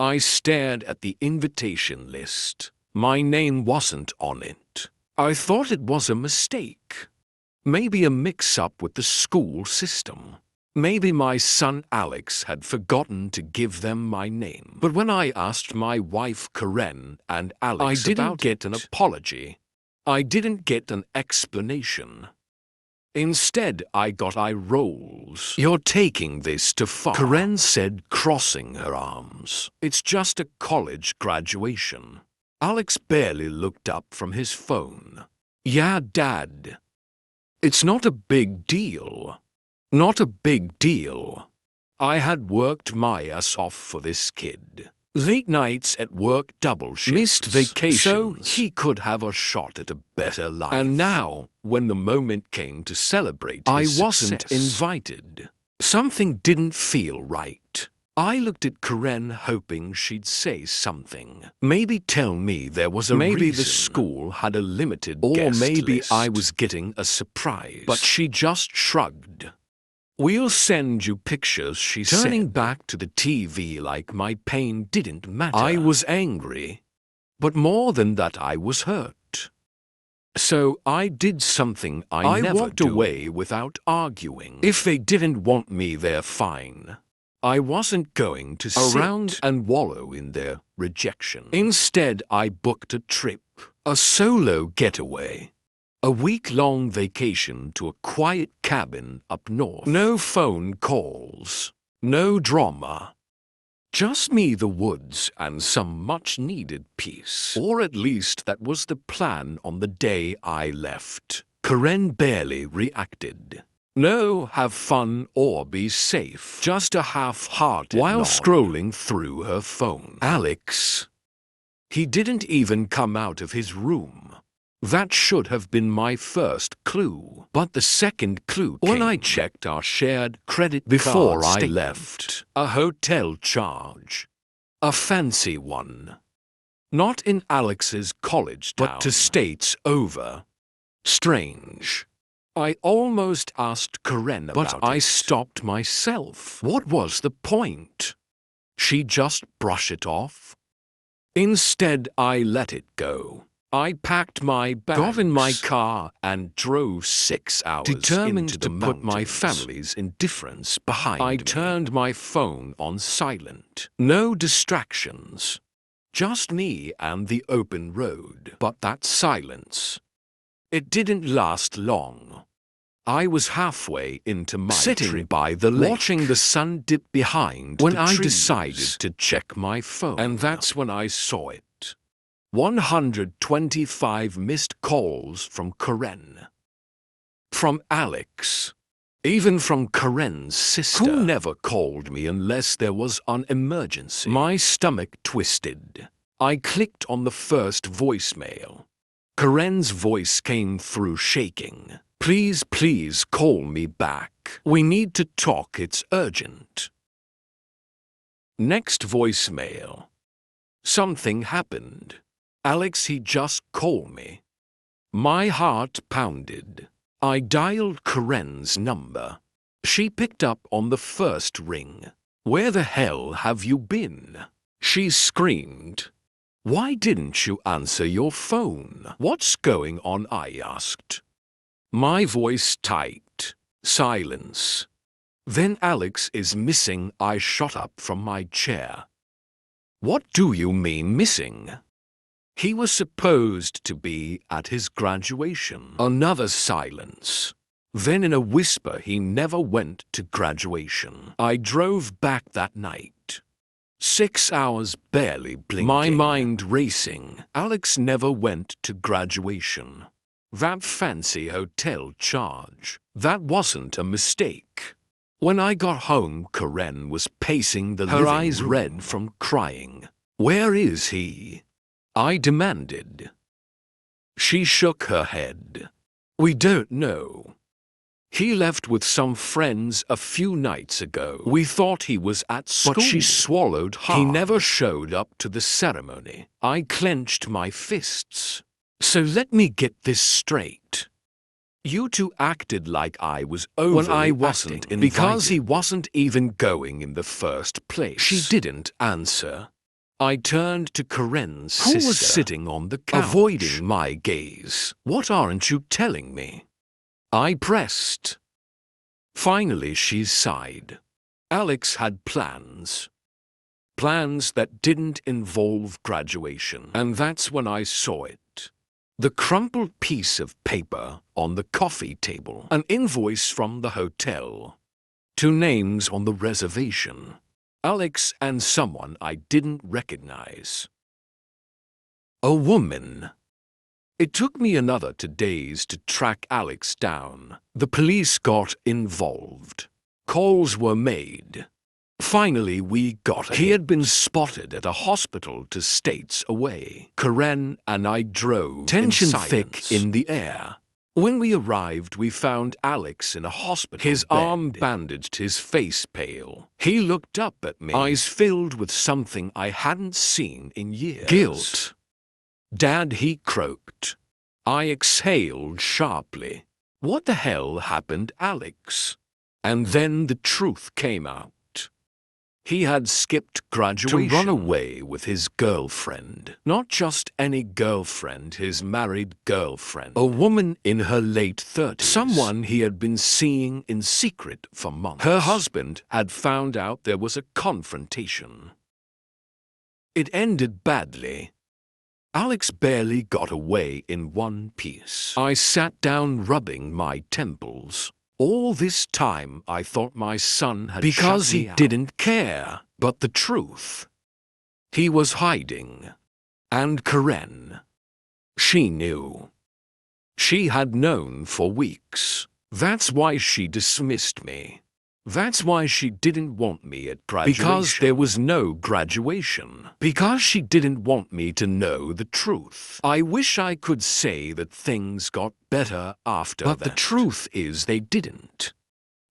I stared at the invitation list. My name wasn't on it. I thought it was a mistake. Maybe a mix-up with the school system. Maybe my son Alex had forgotten to give them my name. But when I asked my wife Karen and Alex, I didn't get an apology. I didn't get an explanation. Instead, I got eye rolls. "You're taking this too far," Karen said, crossing her arms. "It's just a college graduation." Alex barely looked up from his phone. "Yeah, Dad. It's not a big deal. Not a big deal. I had worked my ass off for this kid. Late nights at work, double shifts, missed vacations, so he could have a shot at a better life. And now, when the moment came to celebrate his I wasn't invited. Something didn't feel right. I looked at Karen hoping she'd say something. Maybe tell me there was a maybe reason. The school had a limited or guest maybe list. I was getting a surprise. But she just shrugged. "We'll send you pictures," she said, turning back to the TV like my pain didn't matter. I was angry, but more than that I was hurt. So I did something I never walked away without arguing. If they didn't want me there, fine. I wasn't going to sit around and wallow in their rejection. Instead, I booked a trip, a solo getaway. A week-long vacation to a quiet cabin up north. No phone calls, no drama. Just me, the woods, and some much-needed peace. Or at least that was the plan on the day I left. Karen barely reacted. No, have fun or be safe. Just a half-hearted while scrolling through her phone. Alex. He didn't even come out of his room. That should have been my first clue. But the second clue came when I checked our shared credit before I left. A hotel charge. A fancy one. Not in Alex's college town, but to states over. Strange. I almost asked Karen about it, but I stopped myself. What was the point? She just brushed it off? Instead, I let it go. I packed my bags, got in my car, and drove 6 hours determined to put my family's indifference behind me. I turned my phone on silent. No distractions. Just me and the open road. But that silence, it didn't last long. I was halfway into my sitting by the lake, watching the sun dip behind when I decided to check my phone. And that's when I saw it. 125 missed calls from Karen. From Alex. Even from Karen's sister, who never called me unless there was an emergency. My stomach twisted. I clicked on the first voicemail. Karen's voice came through shaking. "Please, please call me back. We need to talk, it's urgent." Next voicemail. Something happened. Alex, he just called me. My heart pounded. I dialed Karen's number. She picked up on the first ring. "Where the hell have you been?" she screamed. "Why didn't you answer your phone?" "What's going on?" I asked. My voice tight. Silence. "Then Alex is missing." I shot up from my chair. "What do you mean missing?" "He was supposed to be at his graduation." Another silence. Then in a whisper, "He never went to graduation. I drove back that night. 6 hours barely blinking. My mind racing. Alex never went to graduation. That fancy hotel charge. That wasn't a mistake." When I got home, Karen was pacing the living room, her eyes red from crying. "Where is he?" I demanded. She shook her head. "We don't know. He left with some friends a few nights ago. We thought he was at school." But she swallowed hard. "He never showed up to the ceremony." I clenched my fists. "So let me get this straight. You two acted like I was overly when I wasn't invited because he wasn't even going in the first place." She didn't answer. I turned to Karen's sister, who was sitting on the couch, avoiding my gaze. What aren't you telling me? I pressed. Finally, she sighed. Alex had plans. Plans that didn't involve graduation. And that's when I saw it. The crumpled piece of paper on the coffee table. An invoice from the hotel. 2 names on the reservation. Alex and someone I didn't recognize. A woman. It took me another 2 days to track Alex down. The police got involved. Calls were made. Finally, we got him. He had been spotted at a hospital 2 states away. Karen and I drove, tension thick in the air. When we arrived, we found Alex in a hospital His bed. Arm bandaged, his face pale. He looked up at me, eyes filled with something I hadn't seen in years. Guilt. Dad, he croaked. I exhaled sharply. What the hell happened, Alex? And then the truth came out. He had skipped graduation to run away with his girlfriend. Not just any girlfriend, his married girlfriend. A woman in her late 30s. Someone he had been seeing in secret for months. Her husband had found out there was a confrontation. It ended badly. Alex barely got away in one piece. I sat down rubbing my temples. All this time I thought my son had because he didn't care. But the truth, he was hiding. And Karen, she knew. She had known for weeks. That's why she dismissed me. That's why she didn't want me at graduation. Because there was no graduation. Because she didn't want me to know the truth. I wish I could say that things got better after that. But the truth is they didn't.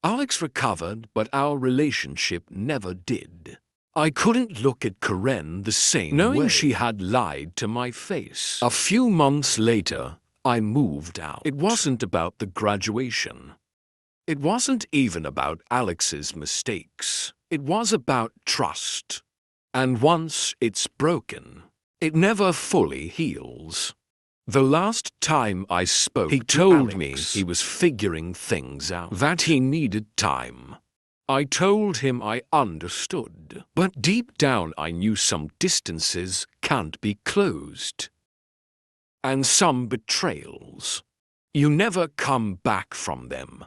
Alex recovered, but our relationship never did. I couldn't look at Karen the same way, knowing she had lied to my face. A few months later, I moved out. It wasn't about the graduation. It wasn't even about Alex's mistakes. It was about trust. And once it's broken, it never fully heals. The last time I spoke, he told me he was figuring things out, that he needed time. I told him I understood, but deep down I knew some distances can't be closed. And some betrayals, you never come back from them.